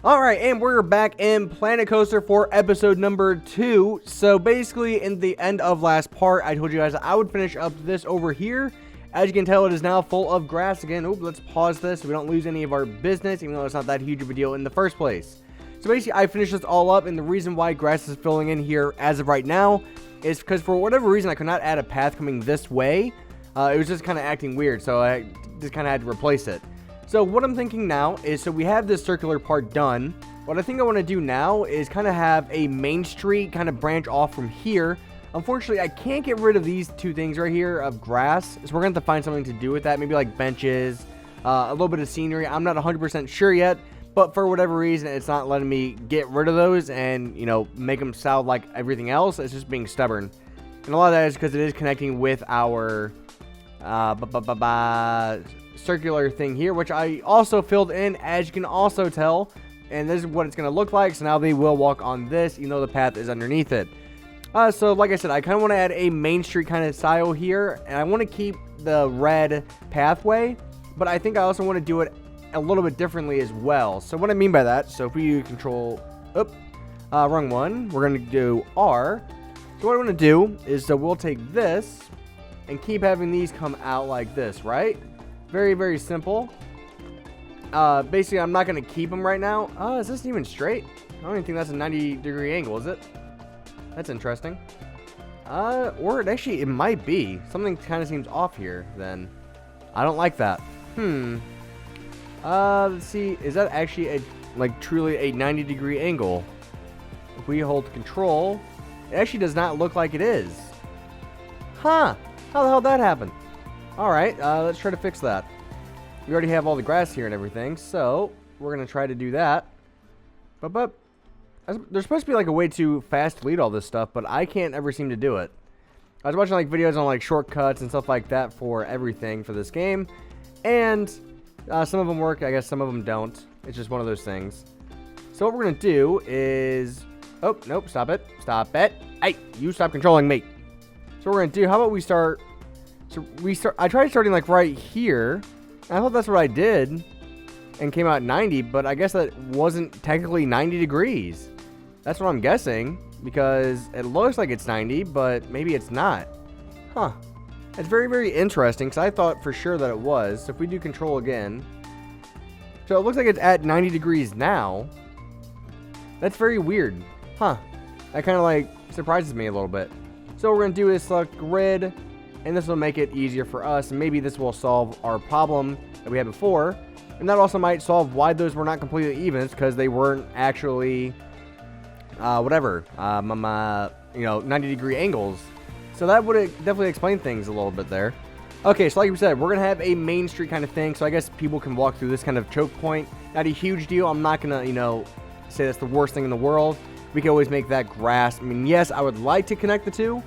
Alright, and we're back in Planet Coaster for episode number 2. So basically, in the end of last part, I told you guys I would finish up this over here. As you can tell, it is now full of grass again. Ooh, let's pause this so we don't lose any of our business, even though it's not that huge of a deal in the first place. So basically, I finished this all up, and the reason why grass is filling in here as of right now is because for whatever reason, I could not add a path coming this way. It was just kind of acting weird, so I just kind of had to replace it. So what I'm thinking now is, so we have this circular part done. What I think I want to do now is kind of have a Main Street kind of branch off from here. Unfortunately, I can't get rid of these two things right here of grass, so we're going to have to find something to do with that. Maybe like benches, a little bit of scenery. I'm not 100% sure yet, but for whatever reason, it's not letting me get rid of those and, you know, make them sound like everything else. It's just being stubborn. And a lot of that is because it is connecting with our circular thing here, which I also filled in, as you can also tell, and this is what it's going to look like. So now they will walk on this, even though the path is underneath it. So like I said, I kind of want to add a Main Street kind of style here, and I want to keep the red pathway, but I think I also want to do it a little bit differently as well. So what I mean by that, so if we control, wrong one, we're going to do R. So what I want to do is, so we'll take this and keep having these come out like this, right? Very, very simple. Basically, I'm not going to keep them right now. Is this even straight? I don't even think that's a 90-degree angle, is it? That's interesting. Or it might be. Something kind of seems off here, then. I don't like that. Let's see. Is that actually truly a 90-degree angle? If we hold control, it actually does not look like it is. Huh. How the hell did that happen? Alright, let's try to fix that. We already have all the grass here and everything, so we're going to try to do that. But there's supposed to be like a way to fast delete all this stuff, but I can't ever seem to do it. I was watching like videos on like shortcuts and stuff like that for everything for this game, and some of them work, I guess some of them don't. It's just one of those things. So what we're going to do is... Oh, nope, stop it. Stop it. Hey, you stop controlling me. So what we're going to do, how about we start... So I tried starting like right here. I thought that's what I did and came out 90, but I guess that wasn't technically 90 degrees. That's what I'm guessing, because it looks like it's 90, but maybe it's not. Huh. It's very, very interesting, because I thought for sure that it was. So if we do control again. So it looks like it's at 90 degrees now. That's very weird. Huh. That kind of like surprises me a little bit. So what we're going to do is select grid. And this will make it easier for us, and maybe this will solve our problem that we had before. And that also might solve why those were not completely even, because they weren't actually, 90-degree angles. So that would definitely explain things a little bit there. Okay, so like we said, we're going to have a Main Street kind of thing, so I guess people can walk through this kind of choke point. Not a huge deal. I'm not going to, say that's the worst thing in the world. We can always make that grass. I mean, yes, I would like to connect the two.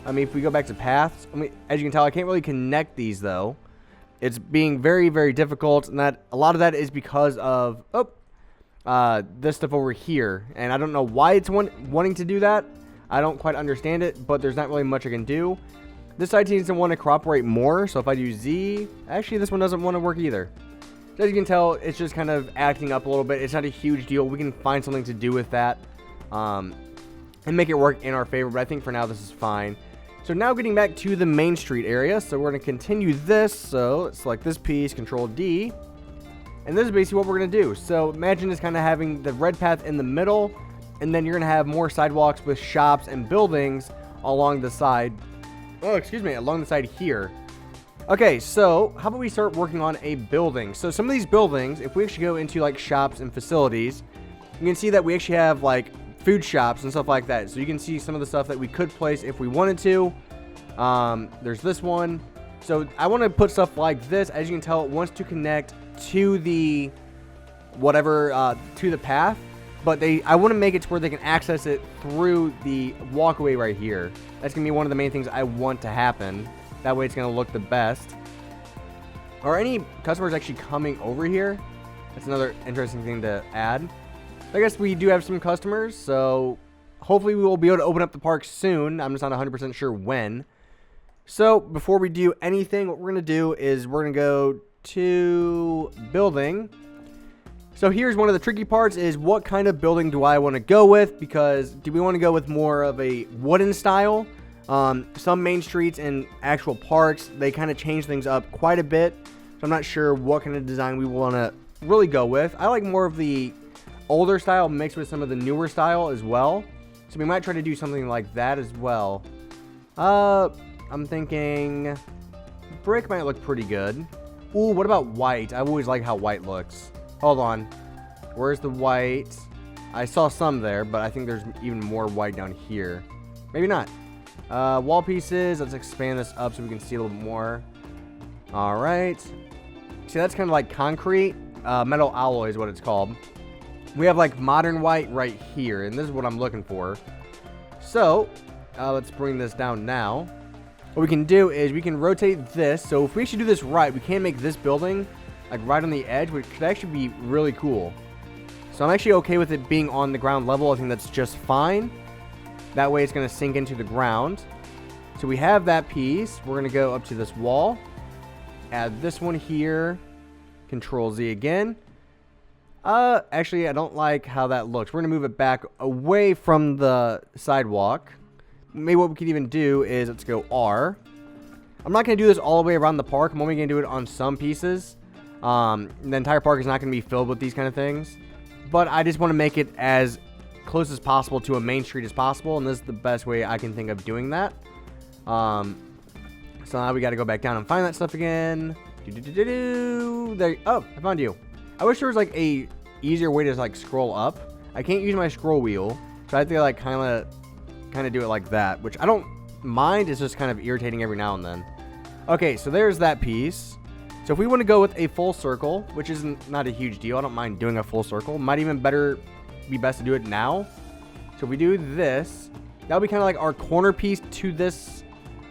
I mean, if we go back to paths, as you can tell, I can't really connect these, though. It's being very, very difficult, and that a lot of that is because of, this stuff over here. And I don't know why it's wanting to do that. I don't quite understand it, but there's not really much I can do. This side seems to want to cooperate more, so if I do Z, actually, this one doesn't want to work either. So as you can tell, it's just kind of acting up a little bit. It's not a huge deal. We can find something to do with that, and make it work in our favor, but I think for now this is fine. So now getting back to the Main Street area, so we're going to continue this. So let's select this piece, Control D, and this is basically what we're going to do. So imagine just kind of having the red path in the middle, and then you're going to have more sidewalks with shops and buildings along the side. Along the side here. Okay, so how about we start working on a building? So some of these buildings, if we actually go into like shops and facilities, you can see that we actually have like food shops and stuff like that. So you can see some of the stuff that we could place if we wanted to. There's this one. So I want to put stuff like this. As you can tell, it wants to connect to the to the path, but I want to make it to where they can access it through the walkway right here. That's gonna be one of the main things I want to happen. That way it's gonna look the best. Are any customers actually coming over here? That's another interesting thing to add. I guess we do have some customers, so hopefully we will be able to open up the park soon. I'm just not 100% sure when. So before we do anything, what we're going to do is we're going to go to building. So here's one of the tricky parts is what kind of building do I want to go with, because do we want to go with more of a wooden style? Some main streets and actual parks, they kind of change things up quite a bit. So I'm not sure what kind of design we want to really go with. I like more of the older style mixed with some of the newer style as well. So we might try to do something like that as well. I'm thinking brick might look pretty good. Ooh, what about white? I always like how white looks. Hold on. Where's the white? I saw some there, but I think there's even more white down here. Maybe not. Wall pieces. Let's expand this up so we can see a little bit more. All right. See, that's kind of like concrete. Metal alloy is what it's called. We have like modern white right here, and this is what I'm looking for. So, let's bring this down now. What we can do is we can rotate this. So if we actually do this right, we can make this building like right on the edge, which could actually be really cool. So I'm actually okay with it being on the ground level. I think that's just fine. That way it's going to sink into the ground. So we have that piece. We're going to go up to this wall. Add this one here. Control Z again. Actually, I don't like how that looks. We're going to move it back away from the sidewalk. Maybe what we could even do is, let's go R. I'm not going to do this all the way around the park. I'm only going to do it on some pieces. The entire park is not going to be filled with these kind of things. But I just want to make it as close as possible to a main street as possible. And this is the best way I can think of doing that. So now we got to go back down and find that stuff again. There. Oh, I found you. I wish there was like a easier way to like scroll up. I can't use my scroll wheel, so I have to like kind of do it like that, which I don't mind. It's just kind of irritating every now and then. Okay, so there's that piece. So if we want to go with a full circle, which isn't not a huge deal, I don't mind doing a full circle. Might even be best to do it now. So if we do this, that'll be kind of like our corner piece to this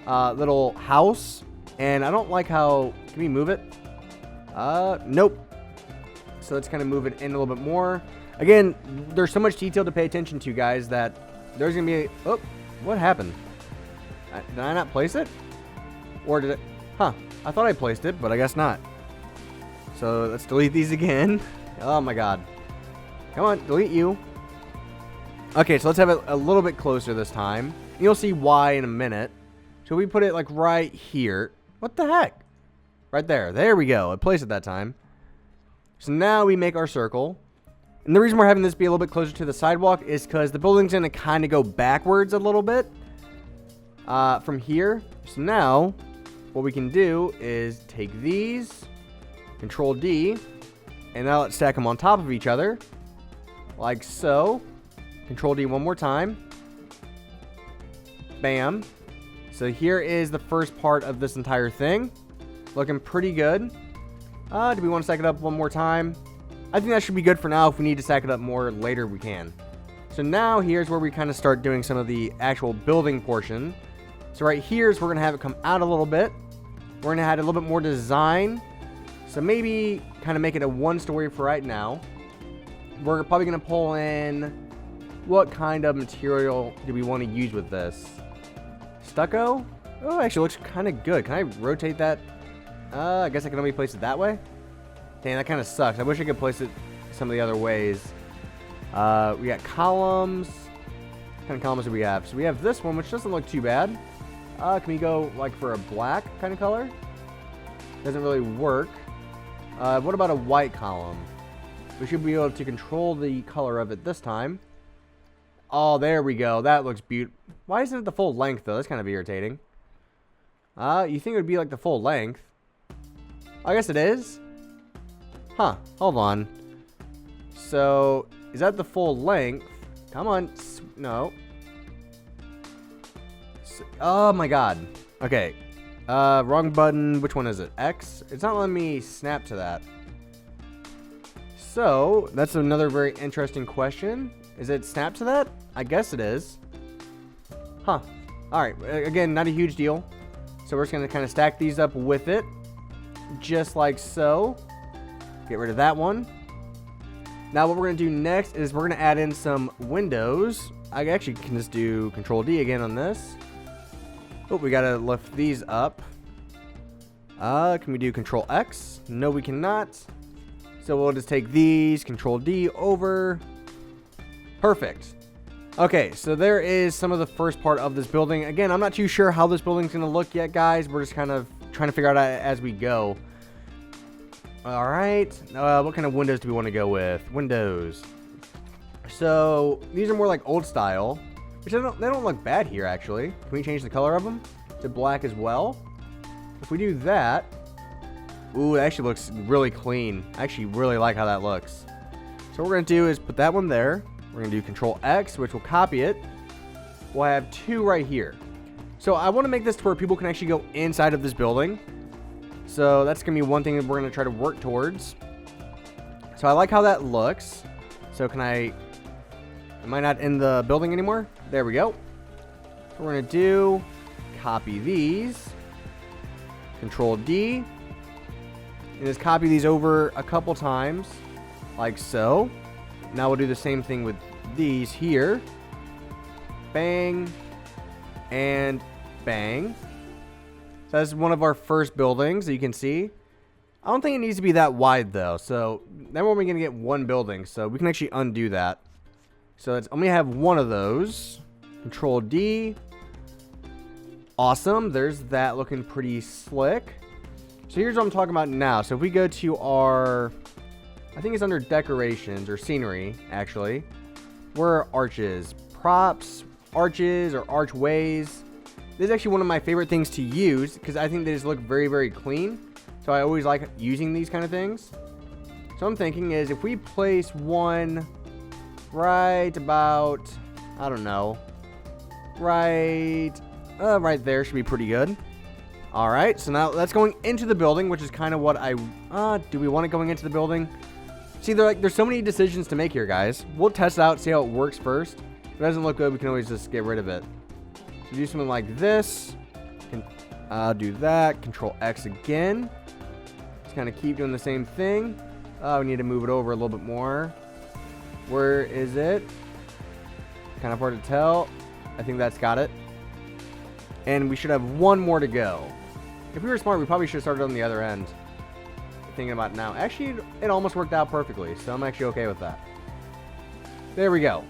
little house. And I don't like how. Can we move it? Nope. So let's kind of move it in a little bit more. Again, there's so much detail to pay attention to, guys, that there's going to be oh, what happened? Did I not place it? Or did it? Huh. I thought I placed it, but I guess not. So let's delete these again. Oh my god. Come on, delete you. Okay, so let's have it a little bit closer this time. You'll see why in a minute. So we put it like right here. What the heck? Right there. There we go. I placed it that time. So now we make our circle. And the reason we're having this be a little bit closer to the sidewalk is because the building's going to kind of go backwards a little bit from here. So now what we can do is take these, Control D, and now let's stack them on top of each other like so. Control D one more time. Bam. So here is the first part of this entire thing. Looking pretty good. Do we want to stack it up one more time? I think that should be good for now. If we need to stack it up more later, we can. So now here's where we kind of start doing some of the actual building portion. So right here is we're going to have it come out a little bit. We're going to add a little bit more design. So maybe kind of make it a one-story for right now. We're probably going to pull in what kind of material do we want to use with this? Stucco? Oh, actually looks kind of good. Can I rotate that? I guess I can only place it that way. Dang, that kind of sucks. I wish I could place it some of the other ways. We got columns. What kind of columns do we have? So we have this one, which doesn't look too bad. Can we go like for a black kind of color? Doesn't really work. What about a white column? We should be able to control the color of it this time. Oh, there we go. That looks beautiful. Why isn't it the full length, though? That's kind of irritating. You think it would be like the full length. I guess it is. Huh. Hold on. So, is that the full length? Come on. No. Oh, my God. Okay. Wrong button. Which one is it? X? It's not letting me snap to that. So, that's another very interesting question. Is it snap to that? I guess it is. Huh. Alright. Again, not a huge deal. So, we're just going to kind of stack these up with it. Just like so. Get rid of that one. Now what we're going to do next is we're going to add in some windows. I actually can just do Control D again on this. Oh, we got to lift these up. Can we do Control X? No, we cannot. So we'll just take these, Control D over. Perfect. Okay, so there is some of the first part of this building. Again, I'm not too sure how this building's going to look yet, guys. We're just kind of trying to figure out as we go. All right. What kind of windows do we want to go with? Windows. So these are more like old style, which they don't look bad here, actually. Can we change the color of them to black as well? If we do that, ooh, it actually looks really clean. I actually really like how that looks. So what we're going to do is put that one there. We're going to do Control X, which will copy it. We'll have 2 right here. So I want to make this to where people can actually go inside of this building. So that's going to be one thing that we're going to try to work towards. So I like how that looks. So am I not in the building anymore? There we go. So we're going to do, copy these. Control D. And just copy these over a couple times. Like so. Now we'll do the same thing with these here. Bang. And bang. So that's one of our first buildings that you can see. I don't think it needs to be that wide though. So then we're only going to get one building. So we can actually undo that. So I'm going to have one of those. Control D. Awesome. There's that looking pretty slick. So here's what I'm talking about now. So if we go to our, I think it's under decorations or scenery, actually. Where are arches? Props, arches, or archways. This is actually one of my favorite things to use because I think they just look very, very clean. So I always like using these kind of things. So I'm thinking is if we place one right about, I don't know, right there should be pretty good. All right, so now that's going into the building, which is kind of what do we want it going into the building? See, there's so many decisions to make here, guys. We'll test it out, see how it works first. If it doesn't look good, we can always just get rid of it. So do something like this. Do that. Control X again. Just kind of keep doing the same thing. We need to move it over a little bit more. Where is it? Kind of hard to tell. I think that's got it. And we should have one more to go. If we were smart, we probably should have started on the other end. Thinking about it now. Actually, it almost worked out perfectly, so I'm actually okay with that. There we go.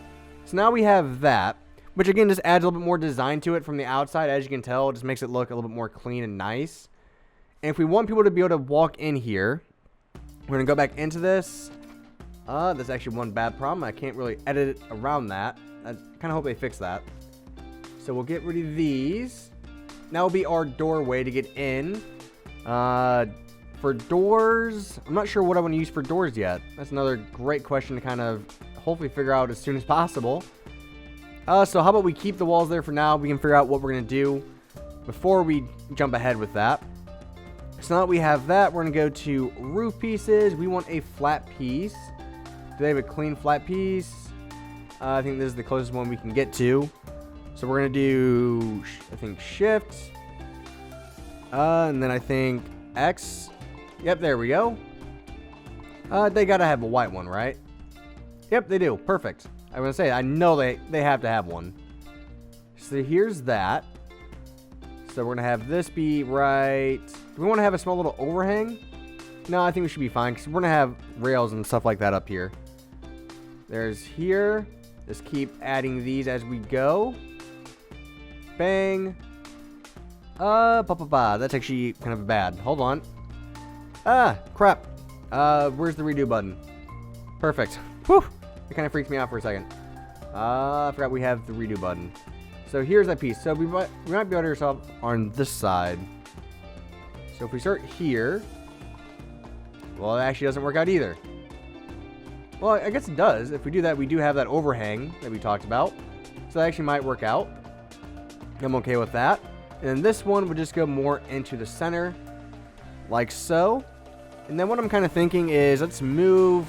So now we have that, which again just adds a little bit more design to it from the outside. As you can tell, it just makes it look a little bit more clean and nice. And if we want people to be able to walk in here, we're going to go back into this. There's actually one bad problem. I can't really edit it around that. I kind of hope they fix that. So we'll get rid of these. Now will be our doorway to get in. For doors, I'm not sure what I want to use for doors yet. That's another great question to kind of hopefully figure out as soon as possible. So how about we keep the walls there for now? We can figure out what we're going to do before we jump ahead with that. So now that we have that, we're going to go to roof pieces. We want a flat piece. Do they have a clean flat piece? I think this is the closest one we can get to. So we're going to do, I think, shift. And then I think X. Yep, there we go. They got to have a white one, right? Yep, they do. Perfect. I was going to say, I know they have to have one. So here's that. So we're going to have this be right. Do we want to have a small little overhang? No, I think we should be fine because we're going to have rails and stuff like that up here. There's here. Just keep adding these as we go. Bang. That's actually kind of bad. Hold on. Crap. Where's the redo button? Perfect. Whew. It kind of freaked me out for a second. I forgot we have the redo button. So here's that piece. So we might be able to ourselves on this side. So if we start here, well, it actually doesn't work out either. Well, I guess it does. If we do that, we do have that overhang that we talked about. So that actually might work out. I'm okay with that. And then this one would just go more into the center, like so. And then what I'm kind of thinking is let's move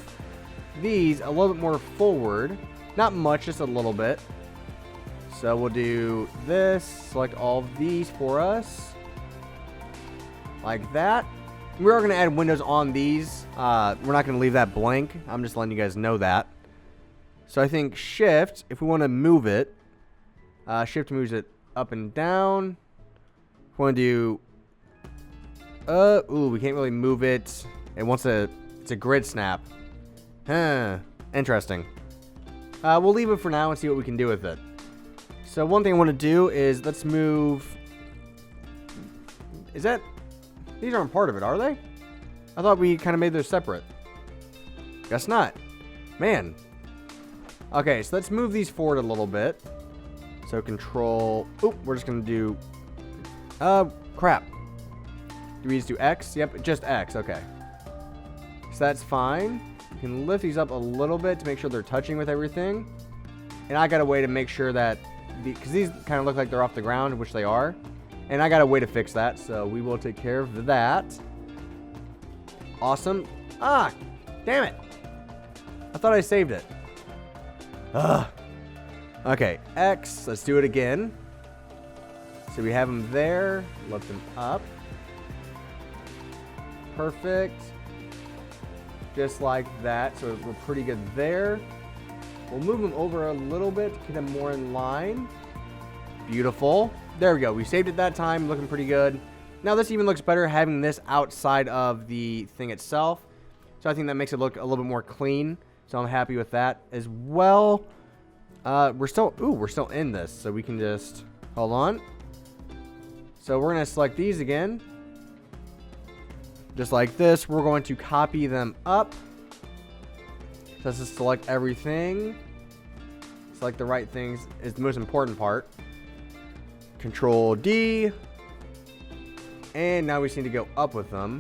these a little bit more forward. Not much, just a little bit. So we'll do this, select all of these for us. Like that. We are going to add windows on these. We're not going to leave that blank. I'm just letting you guys know that. So I think shift, if we want to move it, shift moves it up and down. We want to do, we can't really move it. It wants to It's a grid snap. Huh. Interesting. We'll leave it for now and see what we can do with it. So one thing I want to do is let's move. Is that? These aren't part of it, are they? I thought we kind of made those separate. Guess not. Man. Okay, so let's move these forward a little bit. So control. Oop, we're just gonna do. Crap. Do we just do X? Yep, just X. Okay. So that's fine. You can lift these up a little bit to make sure they're touching with everything. And I got a way to make sure that, because these kind of look like they're off the ground, which they are. And I got a way to fix that, so we will take care of that. Awesome. Ah, damn it. I thought I saved it. Ugh. Okay, X. Let's do it again. So we have them there. Lift them up. Perfect. Just like that. So we're pretty good there. We'll move them over a little bit to get them more in line. Beautiful. There we go. We saved it that time. Looking pretty good. Now this even looks better having this outside of the thing itself. So I think that makes it look a little bit more clean. So I'm happy with that as well. We're still in this. So we can just, hold on. So we're going to select these again. Just like this. We're going to copy them up. So let's just select everything. Select the right things is the most important part. Control D. And now we just need to go up with them.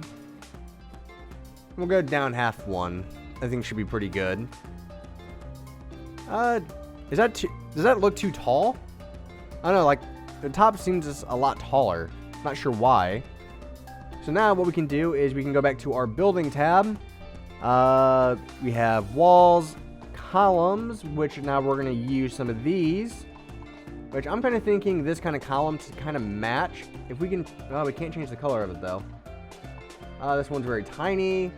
We'll go down half one. I think should be pretty good. Does that look too tall? I don't know, like the top seems just a lot taller. Not sure why. So now what we can do is we can go back to our building tab. We have walls, columns, which now we're going to use some of these. Which I'm kind of thinking this kind of column to kind of match. If we can, oh, we can't change the color of it though. This one's very tiny.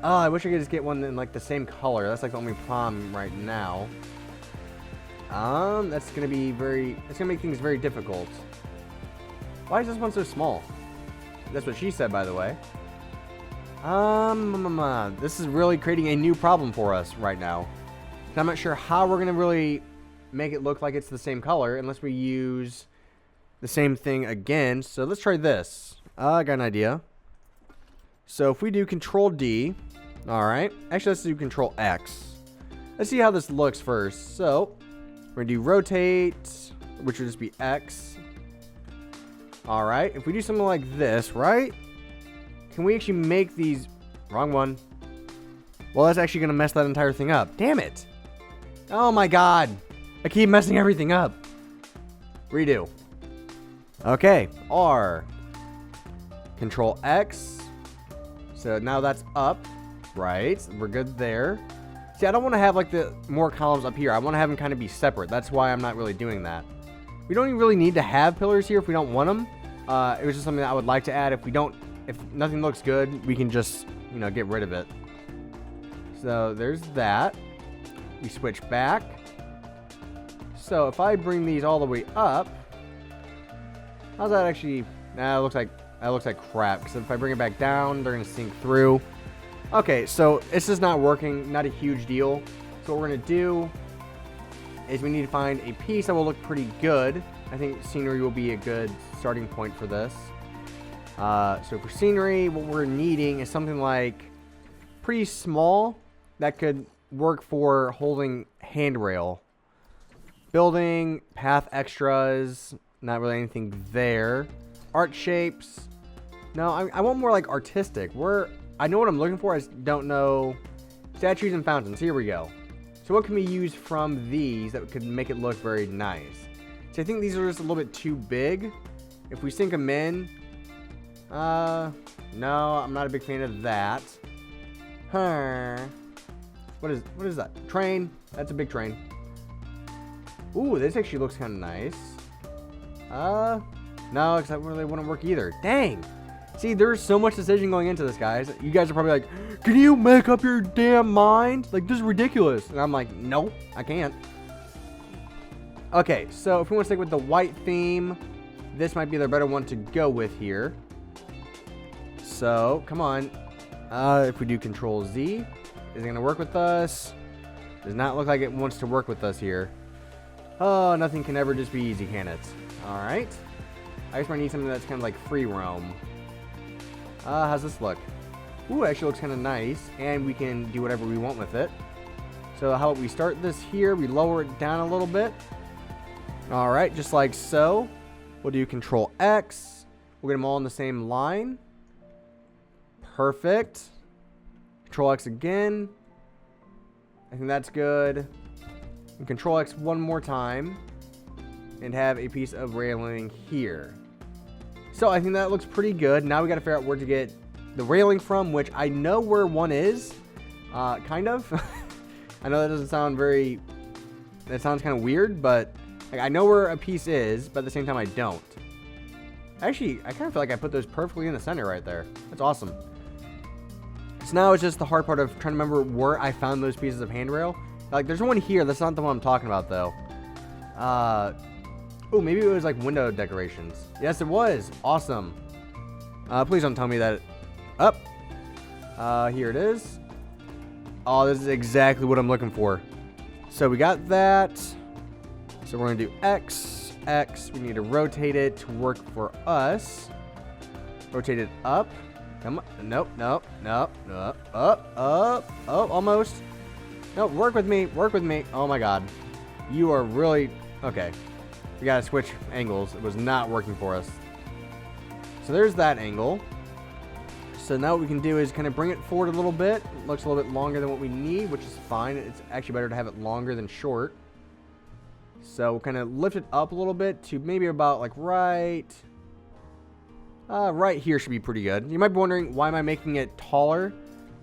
Oh, I wish I could just get one in like the same color. That's like the only problem right now. That's gonna be it's gonna make things very difficult. Why is this one so small? That's what she said, by the way. This is really creating a new problem for us right now. I'm not sure how we're gonna really make it look like it's the same color unless we use the same thing again. So let's try this. I got an idea. So if we do Control D, all right. Actually, let's do Control X. Let's see how this looks first. So we're gonna do rotate, which would just be X. All right. If we do something like this, right? Can we actually make these? Wrong one. Well, that's actually gonna mess that entire thing up. Damn it! Oh my God! I keep messing everything up. Redo. Okay, R. Control X. So now that's up, right? We're good there. See, I don't want to have like the more columns up here. I want to have them kind of be separate. That's why I'm not really doing that. We don't even really need to have pillars here if we don't want them. It was just something that I would like to add. If nothing looks good, we can just, get rid of it. So there's that. We switch back. So if I bring these all the way up, how's that actually? Nah, that looks like crap. Because if I bring it back down, they're gonna sink through. Okay, so it's just not working. Not a huge deal. So what we're gonna do is we need to find a piece that will look pretty good. I think scenery will be a good starting point for this. So for scenery, what we're needing is something like pretty small that could work for holding handrail. Building, path extras, not really anything there. Art shapes. No, I want more like artistic. I know what I'm looking for, I just don't know. Statues and fountains, here we go. So what can we use from these that could make it look very nice? So I think these are just a little bit too big. If we sink them in, no, I'm not a big fan of that. What is that? Train? That's a big train. Ooh, this actually looks kind of nice. No, because that really wouldn't work either. Dang. See, there's so much decision going into this, guys. You guys are probably like, can you make up your damn mind? Like, this is ridiculous. And I'm like, no, I can't. Okay, so if we want to stick with the white theme, this might be the better one to go with here. So, come on. If we do Control Z, is it going to work with us? Does not look like it wants to work with us here. Oh, nothing can ever just be easy, can it? Alright. I just might need something that's kind of like free roam. How's this look? Ooh, it actually looks kind of nice. And we can do whatever we want with it. So how about we start this here? We lower it down a little bit. Alright, just like so. We'll do Control X. We'll get them all in the same line. Perfect. Control X again. I think that's good. And Control X one more time. And have a piece of railing here. So I think that looks pretty good. Now we got to figure out where to get the railing from, which I know where one is. Kind of. I know that doesn't sound very... That sounds kind of weird, but... Like, I know where a piece is, but at the same time I don't. Actually, I kind of feel like I put those perfectly in the center right there. That's awesome. So now it's just the hard part of trying to remember where I found those pieces of handrail. Like, there's one here. That's not the one I'm talking about, though. Oh, maybe it was like window decorations. Yes, it was. Awesome. Please don't tell me that. Up. Here it is. Oh, this is exactly what I'm looking for. So we got that. So we're going to do X, X. We need to rotate it to work for us. Rotate it up. Come on. Nope, nope, nope, nope. Up, up. Oh, almost. No, work with me. Work with me. Oh, my God. You are really... Okay. We got to switch angles. It was not working for us. So there's that angle. So now what we can do is kind of bring it forward a little bit. It looks a little bit longer than what we need, which is fine. It's actually better to have it longer than short. So we'll kind of lift it up a little bit to maybe about like right here should be pretty good. You might be wondering, why am I making it taller?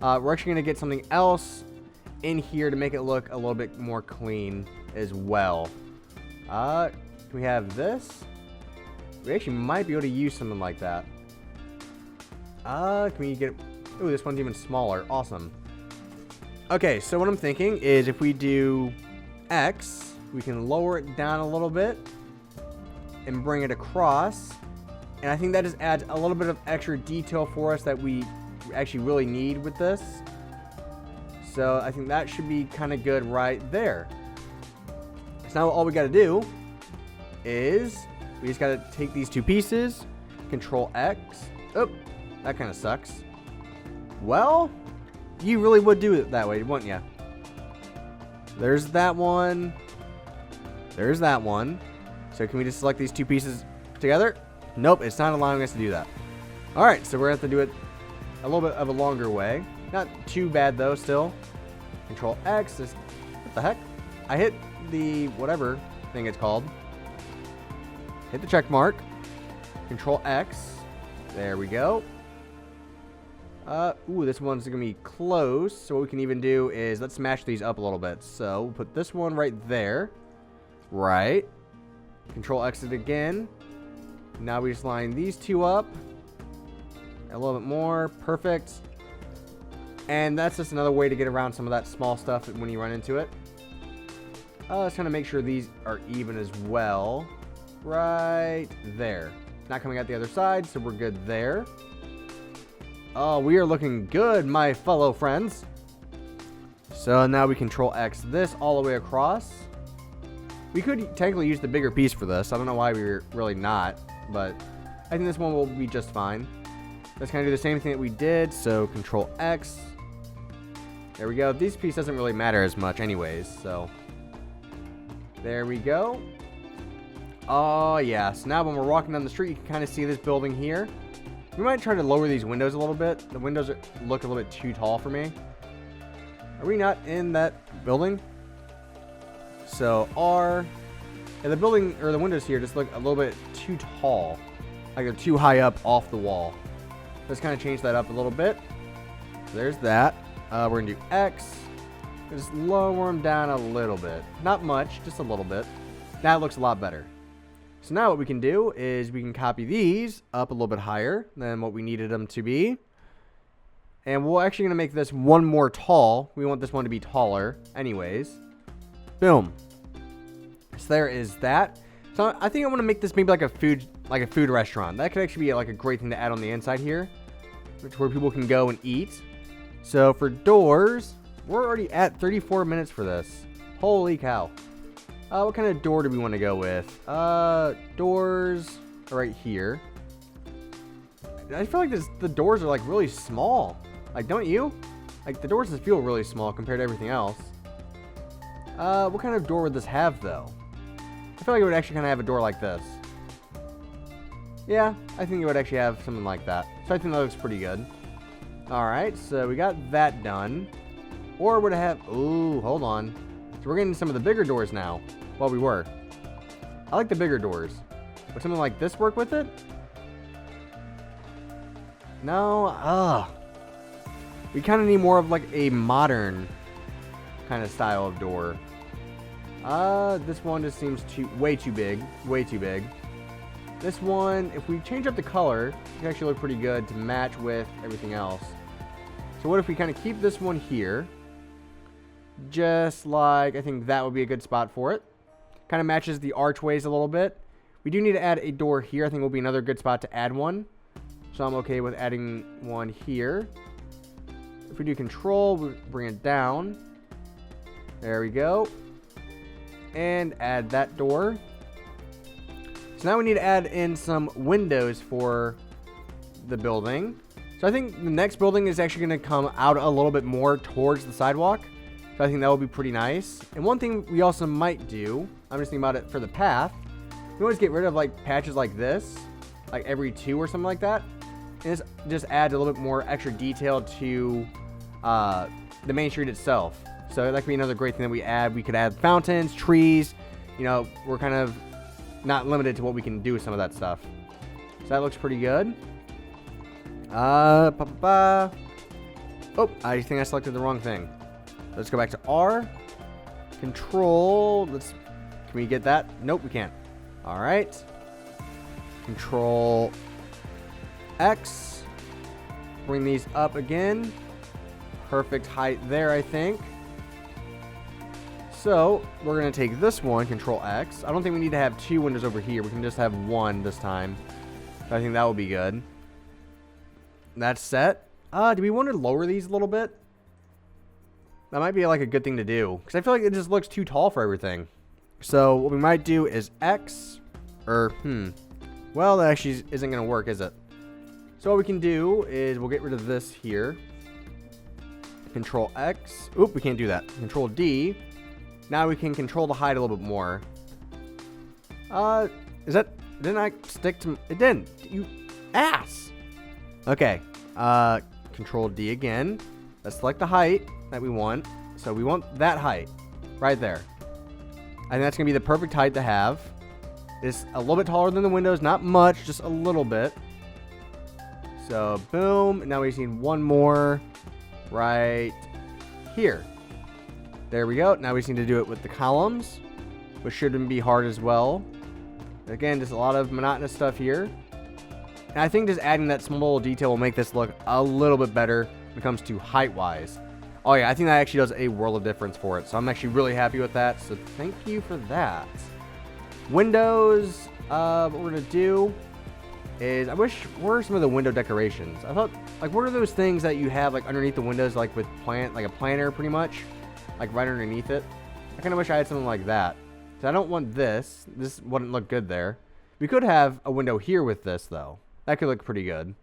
We're actually going to get something else in here to make it look a little bit more clean as well. We have this. We actually might be able to use something like that. Can we get... Ooh, this one's even smaller. Awesome. Okay, so what I'm thinking is if we do X... We can lower it down a little bit and bring it across. And I think that just adds a little bit of extra detail for us that we actually really need with this. So I think that should be kind of good right there. So now all we got to do is we just got to take these two pieces, Control X. Oh, that kind of sucks. Well, you really would do it that way, wouldn't you? There's that one. There's that one. So can we just select these two pieces together? Nope, it's not allowing us to do that. Alright, so we're going to have to do it a little bit of a longer way. Not too bad, though, still. Control X. What the heck? I hit the whatever thing it's called. Hit the check mark. Control X. There we go. Ooh, this one's going to be close. So what we can even do is let's smash these up a little bit. So we'll put this one right there. Right. Control X it again. Now we just line these two up. A little bit more. Perfect. And that's just another way to get around some of that small stuff when you run into it. Let's kind of make sure these are even as well. Right there. Not coming out the other side, so we're good there. Oh, we are looking good, my fellow friends. So now we Control X this all the way across. We could technically use the bigger piece for this. I don't know why we're really not, but I think this one will be just fine. Let's kind of do the same thing that we did. So Control X. There we go. This piece doesn't really matter as much anyways, so there we go. Oh, yeah. So now when we're walking down the street, you can kind of see this building here. We might try to lower these windows a little bit. The windows look a little bit too tall for me. Are we not in that building? So R. Yeah, the building, or the windows here just look a little bit too tall. Like they're too high up off the wall. Let's kind of change that up a little bit. So there's that. We're going to do X. Just lower them down a little bit. Not much, just a little bit. Now it looks a lot better. So now what we can do is we can copy these up a little bit higher than what we needed them to be. And we're actually going to make this one more tall. We want this one to be taller anyways. Boom. So there is that. So I think I want to make this maybe like a food restaurant. That could actually be like a great thing to add on the inside here, where people can go and eat. So for doors, we're already at 34 minutes for this. Holy cow. What kind of door do we want to go with? Doors are right here. I feel like the doors are like really small. Like, don't you? Like, the doors just feel really small compared to everything else. What kind of door would this have, though? I feel like it would actually kind of have a door like this. Yeah, I think it would actually have something like that. So I think that looks pretty good. Alright, so we got that done. Or would it have... Ooh, hold on. So we're getting some of the bigger doors now. Well, we were. I like the bigger doors. Would something like this work with it? No? We kind of need more of like a modern kind of style of door. This one just seems way too big. Way too big. This one, if we change up the color, it can actually look pretty good to match with everything else. So what if we kind of keep this one here? Just like, I think that would be a good spot for it. Kind of matches the archways a little bit. We do need to add a door here. I think will be another good spot to add one. So I'm okay with adding one here. If we do control, we bring it down. There we go. And add that door. So now we need to add in some windows for the building. So I think the next building is actually going to come out a little bit more towards the sidewalk. So I think that will be pretty nice. And one thing we also might do, I'm just thinking about it for the path. We always get rid of like patches like this, like every 2 or something like that. And this just adds a little bit more extra detail to the main street itself. So that could be another great thing that we add. We could add fountains, trees. You know, we're kind of not limited to what we can do with some of that stuff. So that looks pretty good. Oh, I think I selected the wrong thing. Let's go back to R. Control. Can we get that? Nope, we can't. All right. Control X. Bring these up again. Perfect height there, I think. So we're going to take this one, Control X. I don't think we need to have 2 windows over here. We can just have 1 this time. So I think that will be good. That's set. Do we want to lower these a little bit? That might be like a good thing to do. Because I feel like it just looks too tall for everything. So what we might do is X. Well, that actually isn't going to work, is it? So what we can do is we'll get rid of this here. Control X. Oop, we can't do that. Control D. Now we can control the height a little bit more. Didn't I stick to... It didn't. You ass. Okay. Control D again. Let's select the height that we want. So we want that height. Right there. I think that's going to be the perfect height to have. It's a little bit taller than the windows. Not much. Just a little bit. So, boom. Now we just need one more right here. There we go. Now we just need to do it with the columns, which shouldn't be hard as well. Again, just a lot of monotonous stuff here. And I think just adding that small little detail will make this look a little bit better when it comes to height-wise. Oh yeah, I think that actually does a world of difference for it. So I'm actually really happy with that. So thank you for that. Windows, what we're going to do is, where are some of the window decorations? I thought, like, what are those things that you have, like, underneath the windows, like, with like a planter, pretty much? Like, right underneath it? I kind of wish I had something like that. So I don't want this. This wouldn't look good there. We could have a window here with this, though. That could look pretty good.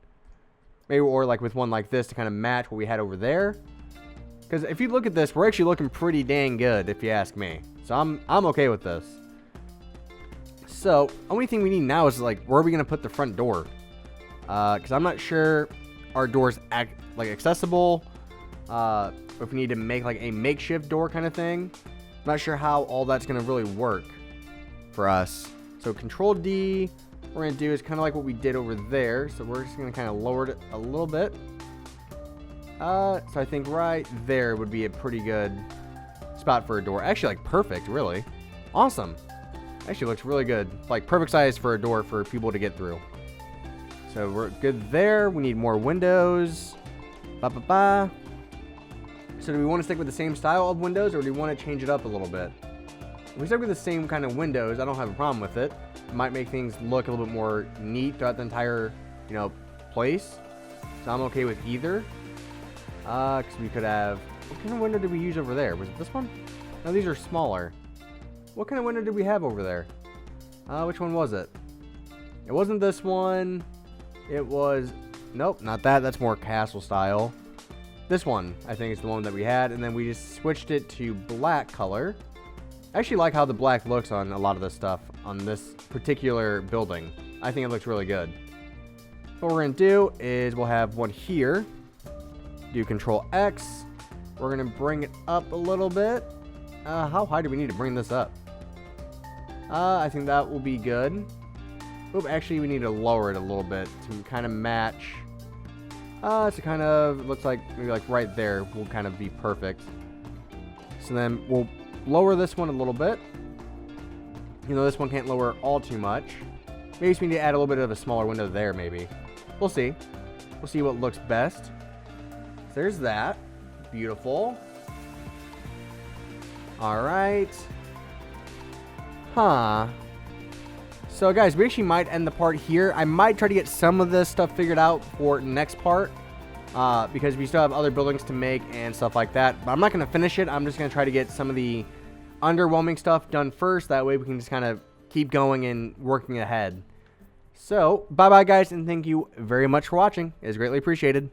Maybe, or, like, with one like this to kind of match what we had over there. Because if you look at this, we're actually looking pretty dang good, if you ask me. So I'm okay with this. So, only thing we need now is, like, where are we going to put the front door? Because I'm not sure our door's accessible. If we need to make, like, a makeshift door kind of thing. I'm not sure how all that's going to really work for us. So, Control D, what we're going to do is kind of like what we did over there. So, we're just going to kind of lower it a little bit. So, I think right there would be a pretty good spot for a door. Actually, like, perfect, really. Awesome. Actually looks really good. Like, perfect size for a door for people to get through. So we're good there. We need more windows. So do we want to stick with the same style of windows, or do we want to change it up a little bit? If we stick with the same kind of windows, I don't have a problem with it. It might make things look a little bit more neat throughout the entire, place. So I'm okay with either. Because we could have... What kind of window did we use over there? Was it this one? No, these are smaller. What kind of window did we have over there? Which one was it? It wasn't this one. It was... Nope, not that. That's more castle style. This one, I think, is the one that we had. And then we just switched it to black color. I actually like how the black looks on a lot of this stuff on this particular building. I think it looks really good. What we're going to do is we'll have one here. Do Control X. We're going to bring it up a little bit. How high do we need to bring this up? I think that will be good. Oop, actually, we need to lower it a little bit to kind of match. So kind of looks like maybe like right there will kind of be perfect. So then we'll lower this one a little bit. You know, this one can't lower all too much. Maybe we need to add a little bit of a smaller window there, maybe. We'll see. We'll see what looks best. So there's that. Beautiful. All right. Huh. So guys, we actually might end the part here. I might try to get some of this stuff figured out for next part. Because we still have other buildings to make and stuff like that. But I'm not going to finish it. I'm just going to try to get some of the underwhelming stuff done first. That way we can just kind of keep going and working ahead. So, bye-bye guys, and thank you very much for watching. It is greatly appreciated.